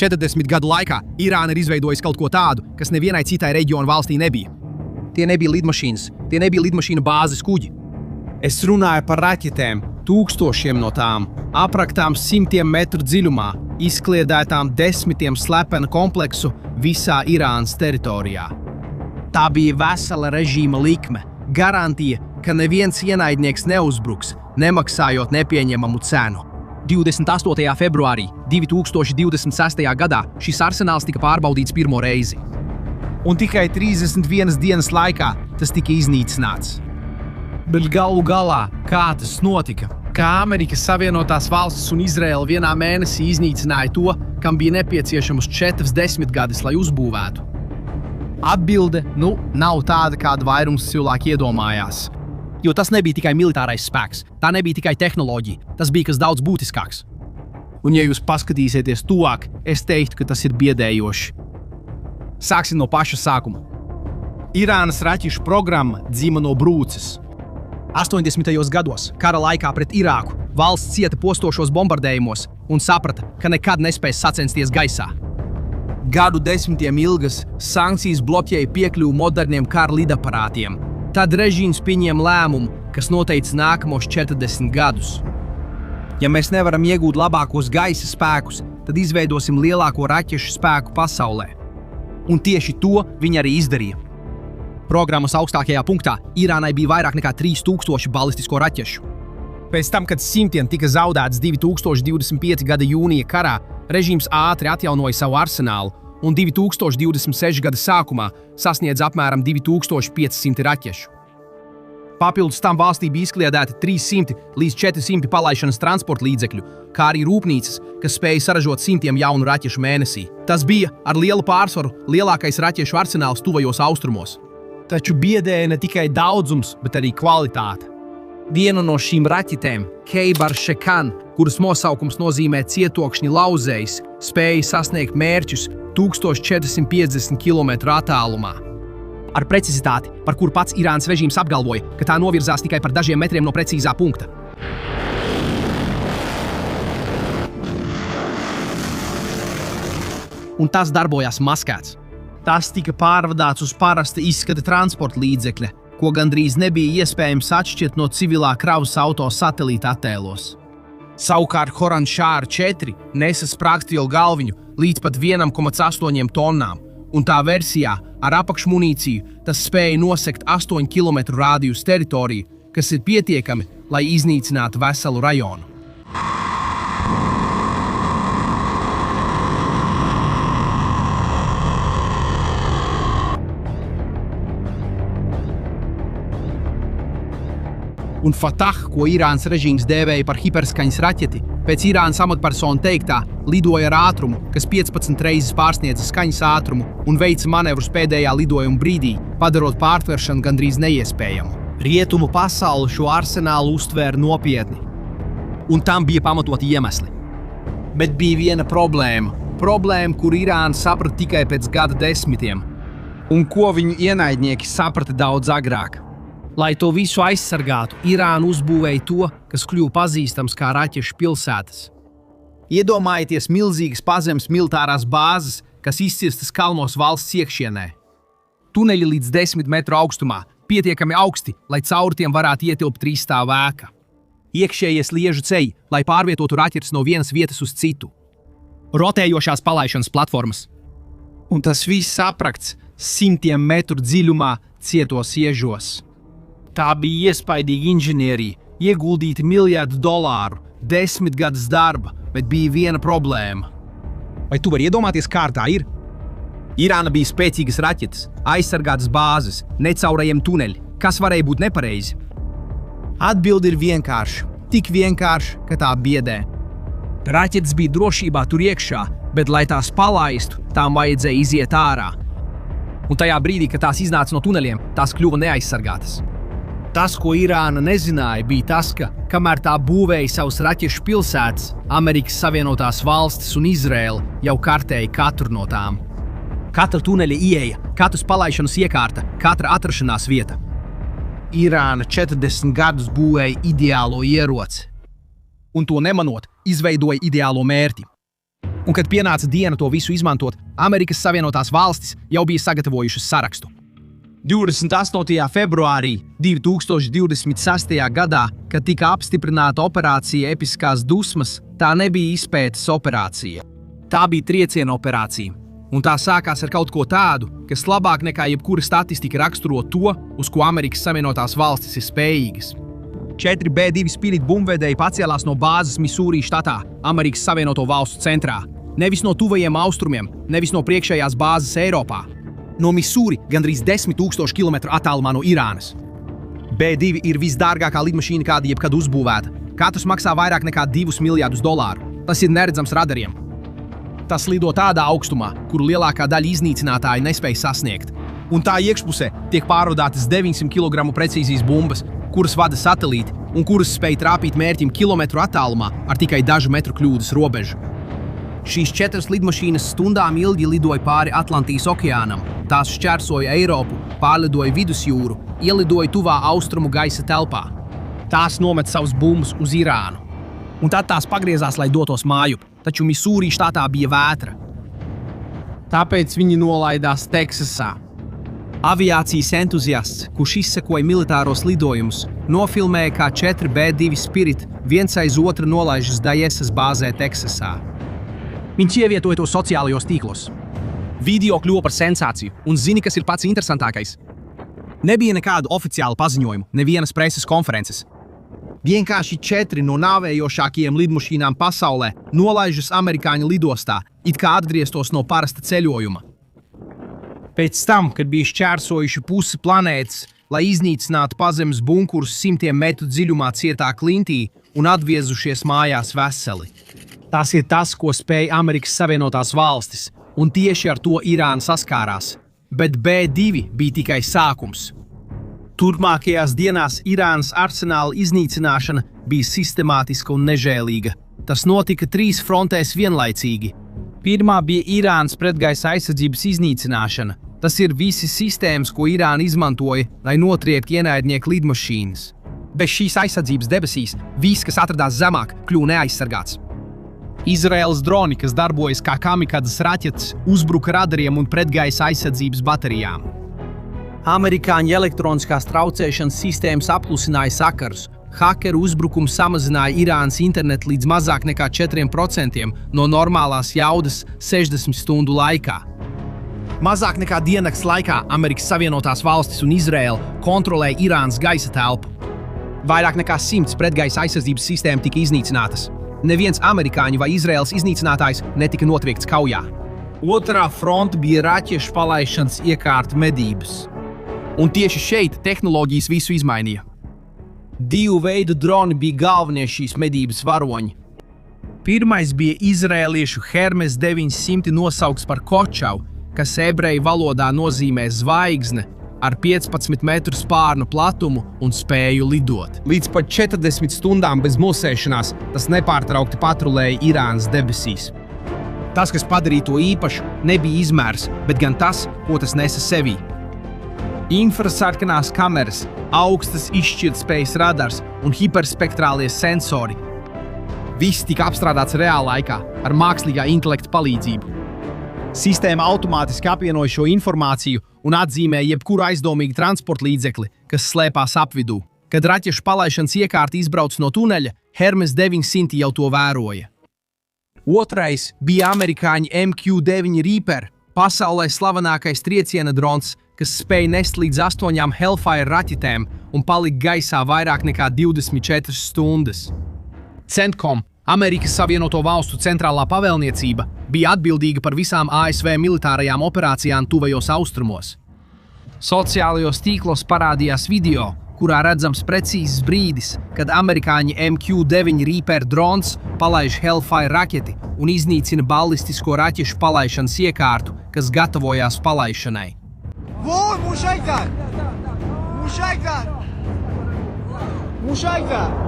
40 gadu laikā Irāna ir izveidojusi kaut ko tādu, kas nevienai citai reģionu valstī nebija. Tie nebija lidmašīnas, tie nebija lidmašīnu bāzes kuģi. Es runāju par raķetēm, tūkstošiem no tām, apraktām 100 metru dziļumā, izkliedētām 10 slepenu kompleksu visā Irānas teritorijā. Tā bija vesela režīma likme, garantija, ka neviens ienaidnieks neuzbruks, nemaksājot nepieņemamu cenu. 28. februārī 2026. gadā šis arsenāls tika pārbaudīts pirmo reizi. Un tikai 31 dienas laikā tas tika iznīcināts. Bet galu galā, kā tas notika? Kā Amerikas Savienotās Valstis un Izraela vienā mēnesī iznīcināja to, kam bija nepieciešams 40 gadus, lai uzbūvētu? Atbilde, nav tāda, kāda vairums cilvēku iedomājās. Jo tas nebija tikai militārais spēks, tā nebija tikai tehnoloģija, tas bija kas daudz būtiskāks. Un ja jūs paskatīsieties tuvāk, es teiktu, ka tas ir biedējoši. Sāksim no paša sākuma. Irānas raķešu programma dzima no brūces. 80. gados, kara laikā pret Irāku, valsts cieta postošos bombardējumos un saprata, ka nekad nespēs sacensties gaisā. Gadu desmitiem ilgas sankcijas bloķēja piekļuvu moderniem kara lidaparātiem. Tad režīms pieņem lēmumu, kas noteica nākamos 40 gadus. Ja mēs nevaram iegūt labākos gaisa spēkus, tad izveidosim lielāko raķešu spēku pasaulē. Un tieši to viņi arī izdarīja. Programmas augstākajā punktā Irānai bija vairāk nekā 3000 balistisko raķešu. Pēc tam, kad simtiem tika zaudēts 2025. gada jūnija karā, režīms ātri atjaunoja savu arsenālu un 2026. gada sākumā sasniedz apmēram 2500 raķešu. Papildus tam valstī bija izkliedēti 300 līdz 400 palaišanas transporta līdzekļu, kā arī rūpnīcas, kas spēja saražot 100 jaunu raķešu mēnesī. Tas bija ar lielu pārsvaru lielākais raķešu arsenāls tuvajos austrumos. Taču biedēja ne tikai daudzums, bet arī kvalitāte. Viena no šīm raķetēm, Kheibar-Shekan, kuras nosaukums nozīmē cietokšņa lauzējs, spēja sasniegt mērķus 1450 km attālumā. Ar precizitāti, par kuru pats Irānas režīms apgalvoja, ka tā novirzās tikai par dažiem metriem no precīzā punkta. Un tas darbojās maskēts. Tas tika pārvadāts uz parasta izskata transporta līdzekļa, ko gandrīz nebija iespējams atšķirt no civilā kravas auto satelīta attēlos. Savukārt Horanšāra 4 nesa sprāgstvielu galviņu līdz pat 1,8 tonnām, un tā versijā ar apakšmunīciju tas spēja nosegt 8 km rādijus teritoriju, kas ir pietiekami, lai iznīcinātu veselu rajonu. Un Fatah, ko Irānas režīms dēvēja par hiperskaņas raķeti, pēc Irānas amatpersonu teiktā, lidoja ar ātrumu, kas 15 reizes pārsniedza skaņas ātrumu un veica manevrus pēdējā lidojuma brīdī, padarot pārtveršanu gandrīz neiespējamu. Rietumu pasauli šo arsenālu uztvēra nopietni. Un tam bija pamatoti iemesli. Bet bija viena problēma, kur Irāna saprata tikai pēc gada desmitiem, un ko viņu ienaidnieki saprata daudz agrāk. Lai to visu aizsargātu, Irāna uzbūvēja to, kas kļuva pazīstams kā raķešu pilsētas. Iedomājieties milzīgas pazemes militārās bāzes, kas izcirstas kalnos valsts iekšienē. Tuneļi līdz 10 metru augstumā, pietiekami augsti, lai cauri tiem varētu ietilpt 3 stāvu ēka. Iekšējie sliežu ceļi, lai pārvietotu raķetes no vienas vietas uz citu. Rotējošās palaišanas platformas. Un tas viss aprakts 100 metru dziļumā cietos iežos. Tā bija iespaidīga inženierija, ieguldīti $1 miljardi, 10 gadus darba, bet bija viena problēma. Vai tu vari iedomāties, kā tā ir? Irāna bija spēcīgas raķetes, aizsargātas bāzes, necaurējami tuneļi. Kas varēja būt nepareizi? Atbilde ir vienkārša, tik vienkārša, ka tā biedē. Raķetes bija drošībā tur iekšā, bet, lai tās palaistu, tām vajadzēja iziet ārā. Un tajā brīdī, kad tās iznāca no tuneļiem, tās kļuva neaizsargātas. Tas, ko Irāna nezināja, bija tas, ka, kamēr tā būvēja savus raķešu pilsētas, Amerikas Savienotās Valstis un Izraela jau kartēja katru no tām. Katra tuneļa ieeja, katras palaišanas iekārta, katra atrašanās vieta. Irāna 40 gadus būvēja ideālo ieroci. Un to nemanot, izveidoja ideālo mērķi. Un, kad pienāca diena to visu izmantot, Amerikas Savienotās Valstis jau bija sagatavojušas sarakstu. 28. februārī 2026. gadā, kad tika apstiprināta operācija Episkās dusmas, tā nebija izpētes operācija. Tā bija trieciena operācija, un tā sākās ar kaut ko tādu, kas labāk nekā jebkura statistika raksturo to, uz ko Amerikas Savienotās Valstis ir spējīgas. 4B2 Spirit bumbvedēji pacēlās no bāzes Misūrī štatā, Amerikas Savienoto Valstu centrā. Nevis no tuvajiem austrumiem, nevis no priekšējās bāzes Eiropā. No Misūri gandrīz 10 000 km attālumā no Irānas. B2 ir visdārgākā lidmašīna, kāda jebkad uzbūvēta. Katrs maksā vairāk nekā $2 miljardus. Tas ir neredzams radariem. Tas lido tādā augstumā, kuru lielākā daļa iznīcinātāji nespēja sasniegt. Un tā iekšpusē tiek pārvadātas 900 kg precīzijas bumbas, kuras vada satelīti un kuras spēj trāpīt mērķim kilometru attālumā ar tikai dažu metru kļūdas robežu. Šīs 4 lidmašīnas stundām ilgi lidoja pāri Atlantijas okeānam, tās šķērsoja Eiropu, pārlidoja Vidusjūru, ielidoja tuvā austrumu gaisa telpā. Tās nomet savus bumbas uz Irānu. Un tad tās pagriezās, lai dotos mājup, taču Misūrī štatā bija vētra. Tāpēc viņi nolaidās Teksasā. Aviācijas entuziasts, kurš izsekoja militāros lidojumus, nofilmēja, kā 4B2 Spirit viens aiz otra nolaižas Dajesas bāzē Teksasā. Viņš ievietoja to sociālajos tīklos. Video kļuva par sensāciju, un zini, kas ir pats interesantākais? Nebija nekādu oficiālu paziņojumu, nevienas preses konferences. Vienkārši 4 no nāvējošākajiem lidmašīnām pasaulē nolaižas amerikāņu lidostā, it kā atgrieztos no parasta ceļojuma. Pēc tam, kad bija šķērsojuši pusi planētas, lai iznīcinātu pazemes bunkurus 100 metru dziļumā cietā klintī un atgriezušies mājās veseli. Tas ir tas, ko spēja Amerikas Savienotās Valstis, un tieši ar to Irāna saskārās. Bet B2 bija tikai sākums. Turpmākajās dienās Irānas arsenāla iznīcināšana bija sistemātiska un nežēlīga. Tas notika 3 frontēs vienlaicīgi. Pirmā bija Irānas pretgaisa aizsardzības iznīcināšana. Tas ir visi sistēmas, ko Irāna izmantoja, lai notriektu ienaidnieku lidmašīnas. Bez šīs aizsardzības debesīs viss, kas atradās zemāk, kļuva neaizsargāts. Izraēlas droni, kas darbojas kā kamikadzes raķetes, uzbruka radariem un pretgaisa aizsardzības baterijām. Amerikāņu elektroniskās traucēšanas sistēmas apklusināja sakarus. Hakeru uzbrukums samazināja Irānas internetu līdz mazāk nekā 4% no normālās jaudas 60 stundu laikā. Mazāk nekā diennakts laikā Amerikas Savienotās Valstis un Izraēla kontrolēja Irānas gaisa telpu. Vairāk nekā 100 pretgaisa aizsardzības sistēmu tika iznīcinātas. Neviens amerikāņu vai Izraēlas iznīcinātājs netika notriekts kaujā. Otrā fronte bija raķešu palaišanas iekārtu medības. Un tieši šeit tehnoloģijas visu izmainīja. 2 veidu droni bija galvenie šīs medības varoņi. Pirmais bija izraēliešu Hermes 900 nosaukts par Kočau, kas ebreju valodā nozīmē zvaigzne, ar 15 metru spārnu platumu un spēju lidot. Līdz pat 40 stundām bez mulsēšanās tas nepārtraukti patrulēja Irānas debesīs. Tas, kas padarīja to īpašu, nebija izmērs, bet gan tas, ko tas nesa sevī. Infrasarkanās kameras, augstas izšķirtspējas radars un hiperspektrālie sensori. Viss tika apstrādāts reāla laikā ar mākslīgā intelekta palīdzību. Sistēma automātiski apvienoja šo informāciju un atzīmēja jebkuru aizdomīgu transporta līdzekli, kas slēpās apvidū. Kad raķešu palaišanas iekārta izbrauc no tuneļa, Hermes 900 jau to vēroja. Otrais bija amerikāņu MQ-9 Reaper, pasaulē slavenākais trieciena drons, kas spēja nest līdz 8 Hellfire raķetēm un palikt gaisā vairāk nekā 24 stundas. CENTCOM, Amerikas Savienoto Valstu centrālā pavēlniecība, bija atbildīga par visām ASV militārajām operācijām tuvajos austrumos. Sociālajos tīklos parādījās video, kurā redzams precīzs brīdis, kad amerikāņu MQ-9 Reaper drons palaiž Hellfire raķeti un iznīcina ballistisko raķešu palaišanas iekārtu, kas gatavojās palaišanai. Vur, mušaikar! Mušaikar! Mušaikar!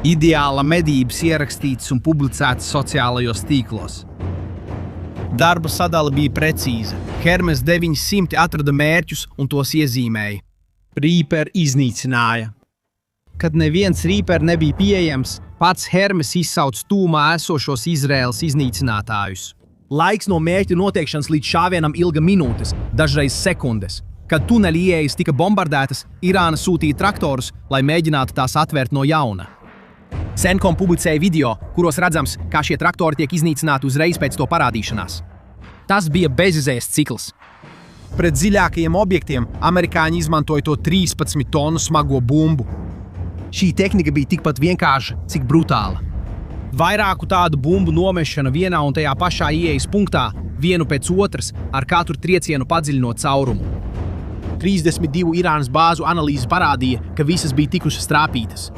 Ideāla medības ierakstītas un publicētas sociālajos tīklos. Darba sadale bija precīza. Hermes 900 atrada mērķus un tos iezīmēja. Reaper iznīcināja. Kad neviens Reaper nebija pieejams, pats Hermes izsauc tūmā esošos Izraēlas iznīcinātājus. Laiks no mērķa noteikšanas līdz šāvienam ilga minūtes, dažreiz sekundes. Kad tuneļa ieejas tika bombardētas, Irāna sūtīja traktorus, lai mēģinātu tās atvērt no jauna. Cencom publicēja video, kuros redzams, kā šie traktori tiek iznīcināti uzreiz pēc to parādīšanās. Tas bija bezizējas cikls. Pret dziļākajiem objektiem amerikāņi izmantoja to 13 tonu smago bumbu. Šī tehnika bija tikpat vienkārša, cik brutāla. Vairāku tādu bumbu nomešana vienā un tajā pašā ieejas punktā, vienu pēc otras, ar katru triecienu padziļinot caurumu. 32 Irānas bāzu analīze parādīja, ka visas bija tikušas trāpītas.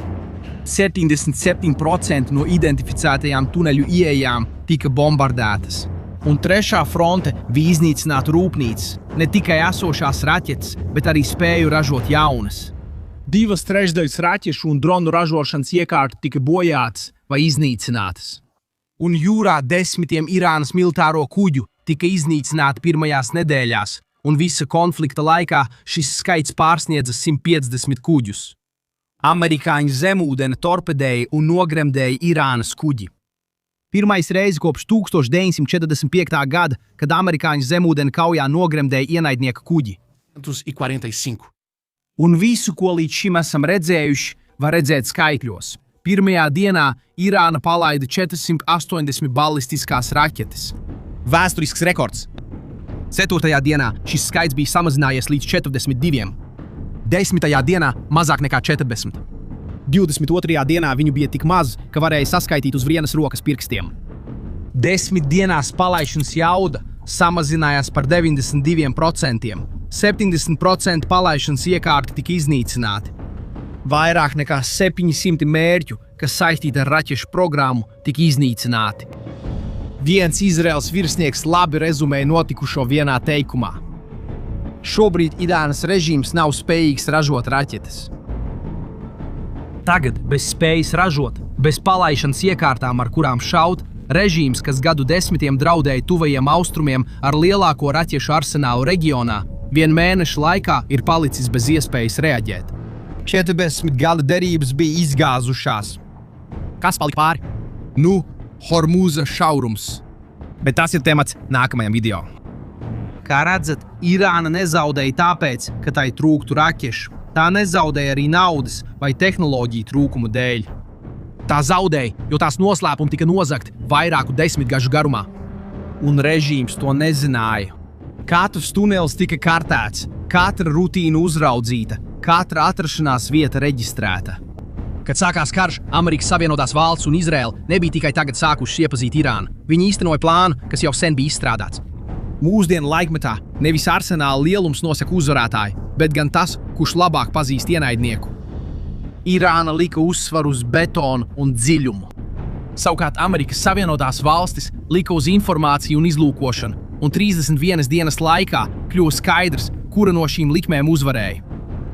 77% no identificētajām tuneļu ieejām tika bombardētas. Un trešā fronte bija iznīcināta rūpnīcas, ne tikai esošās raķetes, bet arī spēju ražot jaunas. 2/3 raķešu un dronu ražošanas iekārtu tika bojātas vai iznīcinātas. Un jūrā desmitiem Irānas militāro kuģu tika iznīcināti pirmajās nedēļās, un visa konflikta laikā šis skaits pārsniedza 150 kuģus. Amerikāņu zemūdeni torpedēja un nogremdēja Irānas kuģi. Pirmais reize kopš 1945. gada, kad amerikāņu zemūdeni kaujā nogremdēja ienaidnieka kuģi. 45. Un visu, ko līdz šim esam redzējuši, var redzēt skaitļos. Pirmajā dienā Irāna palaida 480 balistiskās raķetes. Vēsturisks rekords. 4. dienā šis skaits bija samazinājies līdz 42. 10. dienā mazāk nekā 40. 22. dienā viņu bija tik maz, ka varēja saskaitīt uz vienas rokas pirkstiem. 10 dienās palaišanas jauda samazinājās par 92%. 70% palaišanas iekārti tika iznīcināti. Vairāk nekā 700 mērķu, kas saistīti ar raķešu programmu, tika iznīcināti. Viens Izraels virsnieks labi rezumēja notikušo vienā teikumā. Šobrīd Irānas režīms nav spējīgs ražot raķetes. Tagad, bez spējas ražot, bez palaišanas iekārtām, ar kurām šaut, režīms, kas gadu desmitiem draudēja tuvajiem austrumiem ar lielāko raķešu arsenālu reģionā, vien mēneša laikā ir palicis bez iespējas reaģēt. 40 gada derības bija izgāzušās. Kas palika pāri? Hormūza šaurums. Bet tas ir temats nākamajam video. Kā redzat, Irāna nezaudēja tāpēc, ka tai trūktu raķešu. Tā nezaudēja arī naudas vai tehnoloģiju trūkumu dēļ. Tā zaudēja, jo tās noslēpumi tika nozagti vairāku desmitgažu garumā. Un režīms to nezināja. Katrs tunelis tika kartēts, katra rutīna uzraudzīta, katra atrašanās vieta reģistrēta. Kad sākās karš, Amerikas Savienotās valsts un Izraēla nebija tikai tagad sākušas iepazīt Irānu. Viņi īstenoja plānu, kas jau sen bija izstrādāts. Mūsdienu laikmetā nevis arsenāla lielums nosaka uzvarētāju, bet gan tas, kurš labāk pazīst ienaidnieku. Irāna lika uzsvaru uz betonu un dziļumu. Savukārt Amerikas Savienotās valstis lika uz informāciju un izlūkošanu, un 31 dienas laikā kļuva skaidrs, kura no šīm likmēm uzvarēja.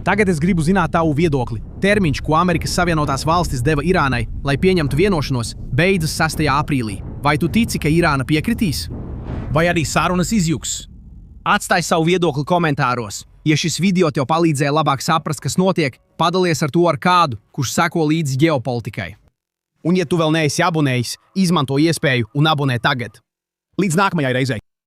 Tagad es gribu zināt tavu viedokli. Termiņš, ko Amerikas Savienotās valstis deva Irānai, lai pieņemtu vienošanos, beidzas 6. aprīlī. Vai tu tici, ka Irāna piekritīs? Vai arī sarunas izjuks? Atstāj savu viedokli komentāros. Ja šis video tev palīdzēja labāk saprast, kas notiek, padalies ar to ar kādu, kurš seko līdzi ģeopolitikai. Un ja tu vēl neesi abonējis, izmanto iespēju un abonē tagad. Līdz nākamajai reizei!